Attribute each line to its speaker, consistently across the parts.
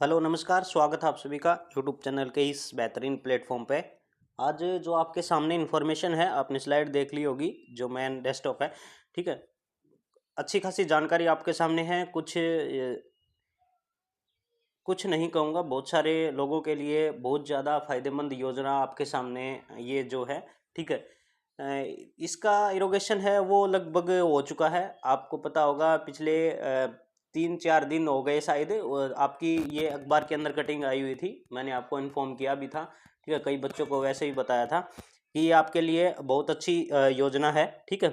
Speaker 1: Hello नमस्कार, स्वागत है आप सभी का यूट्यूब चैनल के इस बेहतरीन प्लेटफॉर्म पे। आज जो आपके सामने इन्फॉर्मेशन है, आपने स्लाइड देख ली होगी, जो मेन डेस्कटॉप है। ठीक है, अच्छी खासी जानकारी आपके सामने है। कुछ नहीं कहूँगा, बहुत सारे लोगों के लिए बहुत ज़्यादा फायदेमंद योजना आपके सामने ये जो है। ठीक है, इसका इरोगेशन है वो लगभग हो चुका है। आपको पता होगा पिछले 3-4 दिन हो गए शायद, आपकी ये अखबार के अंदर कटिंग आई हुई थी, मैंने आपको इन्फॉर्म किया भी था। ठीक है, कई बच्चों को वैसे ही बताया था कि ये आपके लिए बहुत अच्छी योजना है। ठीक है,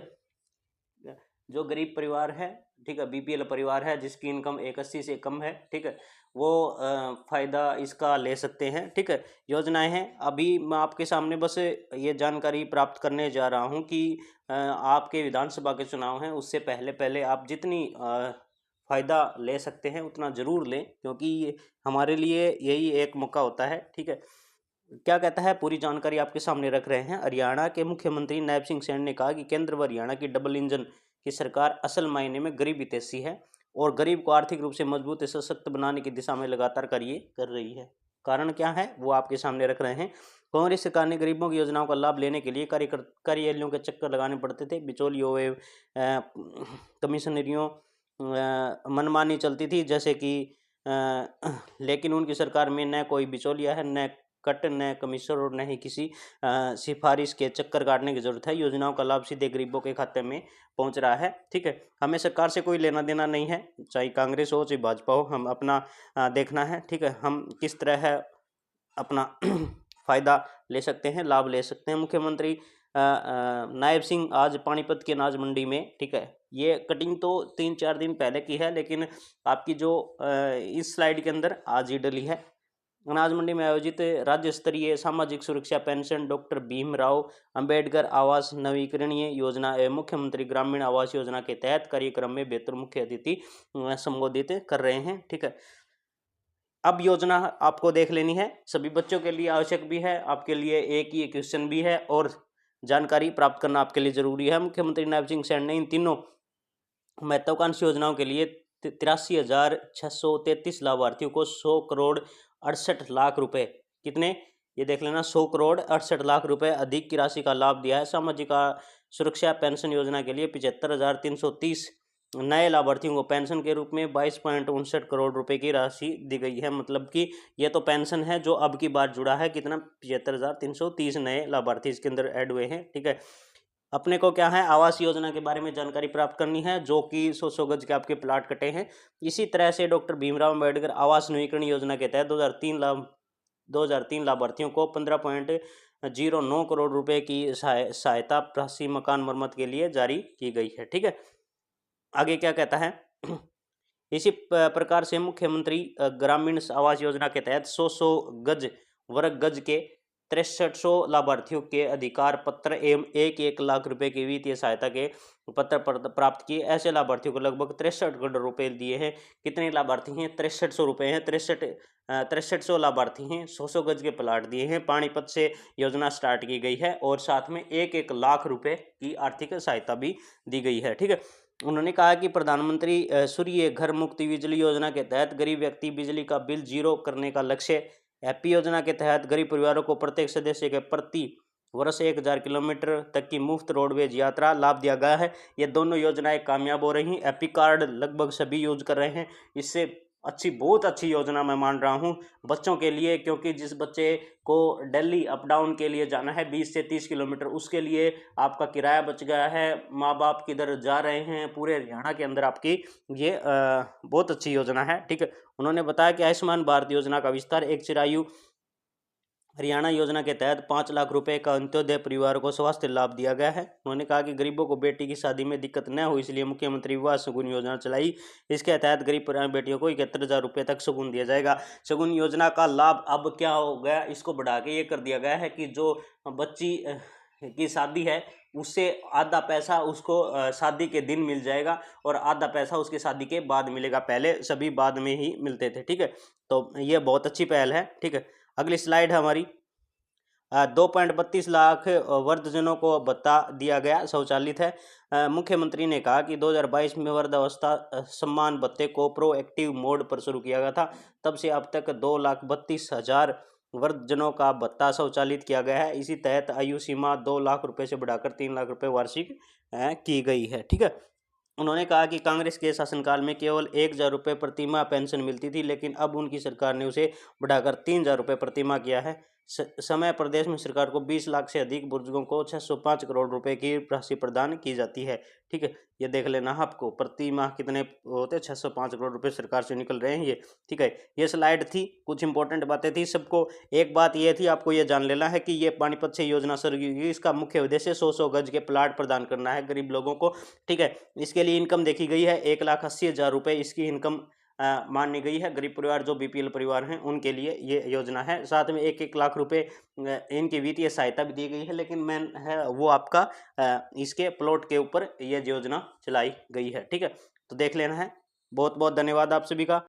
Speaker 1: जो गरीब परिवार है, ठीक है, बीपीएल परिवार है, जिसकी इनकम 180 से कम है, ठीक है, वो फ़ायदा इसका ले सकते हैं। ठीक है, योजनाएं हैं। अभी मैं आपके सामने बस ये जानकारी प्राप्त करने जा रहा हूँ कि आपके विधानसभा के चुनाव हैं, उससे पहले पहले आप जितनी फ़ायदा ले सकते हैं उतना ज़रूर लें, क्योंकि ये हमारे लिए यही एक मौका होता है। ठीक है, क्या कहता है, पूरी जानकारी आपके सामने रख रहे हैं। हरियाणा के मुख्यमंत्री नायब सिंह सैनी ने कहा कि केंद्र व हरियाणा की डबल इंजन की सरकार असल मायने में गरीब हितैषी है और गरीब को आर्थिक रूप से मजबूत और सशक्त बनाने की दिशा में लगातार कार्य कर रही है। कारण क्या है वो आपके सामने रख रहे हैं। कांग्रेस सरकार ने गरीबों की योजनाओं का लाभ लेने के लिए कार्यालयों के चक्कर लगाने पड़ते थे। बिचौलियों व कमिश्नरियों मनमानी चलती थी, जैसे कि लेकिन उनकी सरकार में न कोई बिचौलिया है, न कट, न कमीशन और न ही किसी सिफारिश के चक्कर काटने की जरूरत है। योजनाओं का लाभ सीधे गरीबों के खाते में पहुंच रहा है। ठीक है, हमें सरकार से कोई लेना देना नहीं है, चाहे कांग्रेस हो चाहे भाजपा हो, हम अपना देखना है। ठीक है, हम किस तरह है अपना फायदा ले सकते हैं, लाभ ले सकते हैं। मुख्यमंत्री नायब सिंह आज पानीपत के अनाज मंडी में, ठीक है, ये कटिंग तो 3-4 दिन पहले की है, लेकिन आपकी जो इस स्लाइड के अंदर आज ही डली है। अनाज मंडी में आयोजित राज्य स्तरीय सामाजिक सुरक्षा पेंशन डॉक्टर भीमराव अंबेडकर आवास नवीकरणीय योजना एवं मुख्यमंत्री ग्रामीण आवास योजना के तहत कार्यक्रम में बेहतर मुख्य अतिथि संबोधित कर रहे हैं। ठीक है, अब योजना आपको देख लेनी है, सभी बच्चों के लिए आवश्यक भी है, आपके लिए एक ही क्वेश्चन भी है और जानकारी प्राप्त करना आपके लिए जरूरी है। मुख्यमंत्री नायब सिंह सैनी ने इन तीनों महत्वाकांक्षी योजनाओं के लिए 83,633 लाभार्थियों को 100 करोड़ 68 लाख रुपए, कितने, ये देख लेना, 100 करोड़ 68 लाख रुपए अधिक की राशि का लाभ दिया है। सामाजिक सुरक्षा पेंशन योजना के लिए 75,330 नए लाभार्थियों को पेंशन के रूप में 22.59 करोड़ रुपए की राशि दी गई है। मतलब कि ये तो पेंशन है जो अब की बार जुड़ा है, कितना, 75,330 नए लाभार्थी इसके अंदर ऐड हुए हैं। ठीक है, अपने को क्या है, आवास योजना के बारे में जानकारी प्राप्त करनी है, जो कि 100 गज के आपके प्लाट कटे हैं। इसी तरह से डॉक्टर भीमराव अंबेडकर आवास नवीकरण योजना के तहत 2003 लाभार्थियों को 15.09 करोड़ रुपए की सहायता राशि मकान मरम्मत के लिए जारी की गई है। ठीक है, आगे क्या कहता है, इसी प्रकार से मुख्यमंत्री ग्रामीण आवास योजना के तहत 100 गज वर्ग गज के 6300 लाभार्थियों के अधिकार पत्र एवं 1-1 लाख रुपए की वित्तीय सहायता के पत्र प्राप्त किए। ऐसे लाभार्थियों को लगभग 63 करोड़ रुपए दिए हैं। कितने लाभार्थी हैं, 6300 रुपए हैं, 6300 लाभार्थी हैं, 100 गज के प्लाट दिए हैं। पानीपत से योजना स्टार्ट की गई है और साथ में 1-1 लाख रुपए की आर्थिक सहायता भी दी गई है। ठीक है, उन्होंने कहा कि प्रधानमंत्री सूर्य घर मुक्ति बिजली योजना के तहत गरीब व्यक्ति बिजली का बिल जीरो करने का लक्ष्य। हैप्पी योजना के तहत गरीब परिवारों को प्रत्येक सदस्य के प्रति वर्ष 1000 किलोमीटर तक की मुफ्त रोडवेज यात्रा लाभ दिया गया है। ये दोनों योजनाएं कामयाब हो रही हैं। हैप्पी कार्ड लगभग सभी यूज कर रहे हैं। इससे अच्छी, बहुत अच्छी योजना मैं मान रहा हूँ बच्चों के लिए, क्योंकि जिस बच्चे को दिल्ली अप डाउन के लिए जाना है 20 से 30 किलोमीटर, उसके लिए आपका किराया बच गया है। माँ बाप किधर जा रहे हैं, पूरे हरियाणा के अंदर आपकी ये बहुत अच्छी योजना है। ठीक है, उन्होंने बताया कि आयुष्मान भारत योजना का विस्तार, एक चिरायु हरियाणा योजना के तहत 5 लाख रुपए का अंत्योदय परिवार को स्वास्थ्य लाभ दिया गया है। उन्होंने कहा कि गरीबों को बेटी की शादी में दिक्कत न हो, इसलिए मुख्यमंत्री विवाह शगुन योजना चलाई। इसके तहत गरीब परिवार बेटियों को 71,000 रुपये तक शगुन दिया जाएगा। शगुन योजना का लाभ अब क्या हो गया, इसको बढ़ा के ये कर दिया गया है कि जो बच्ची की शादी है उससे आधा पैसा उसको शादी के दिन मिल जाएगा और आधा पैसा उसकी शादी के बाद मिलेगा। पहले सभी बाद में ही मिलते थे। ठीक है, तो ये बहुत अच्छी पहल है। ठीक है, अगली स्लाइड है हमारी। 2.32 लाख वृद्धजनों को भत्ता दिया गया, स्वचालित है। मुख्यमंत्री ने कहा कि 2022 में वृद्धावस्था सम्मान भत्ते को प्रोएक्टिव मोड पर शुरू किया गया था। तब से अब तक 2,32,000 वृद्धजनों का भत्ता स्वचालित किया गया है। इसी तहत आयु सीमा 2 लाख रुपए से बढ़ाकर 3 लाख रुपए वार्षिक की गई है। ठीक है। उन्होंने कहा कि कांग्रेस के शासनकाल में केवल 1,000 रुपये प्रतिमाह पेंशन मिलती थी, लेकिन अब उनकी सरकार ने उसे बढ़ाकर 3,000 रुपये प्रतिमाह किया है। समय प्रदेश में सरकार को 20 लाख से अधिक बुजुर्गों को 605 करोड़ रुपए की राशि प्रदान की जाती है। ठीक है, ये देख लेना आपको प्रति माह कितने होते हैं, 605 करोड़ रुपए सरकार से निकल रहे हैं ये। ठीक है, ये स्लाइड थी, कुछ इंपॉर्टेंट बातें थी सबको। एक बात ये थी, आपको ये जान लेना है कि ये पानीपत से योजना शुरू की गई, इसका मुख्य उद्देश्य 100 गज के प्लाट प्रदान करना है गरीब लोगों को। ठीक है, इसके लिए इनकम देखी गई है 1,80,000 रुपये इसकी इनकम मानी गई है। गरीब परिवार जो बीपीएल परिवार हैं उनके लिए ये योजना है। साथ में 1-1 लाख रुपए इनकी वित्तीय सहायता भी दी गई है, लेकिन मेन है वो आपका इसके प्लॉट के ऊपर ये योजना चलाई गई है। ठीक है, तो देख लेना है। बहुत बहुत धन्यवाद आप सभी का।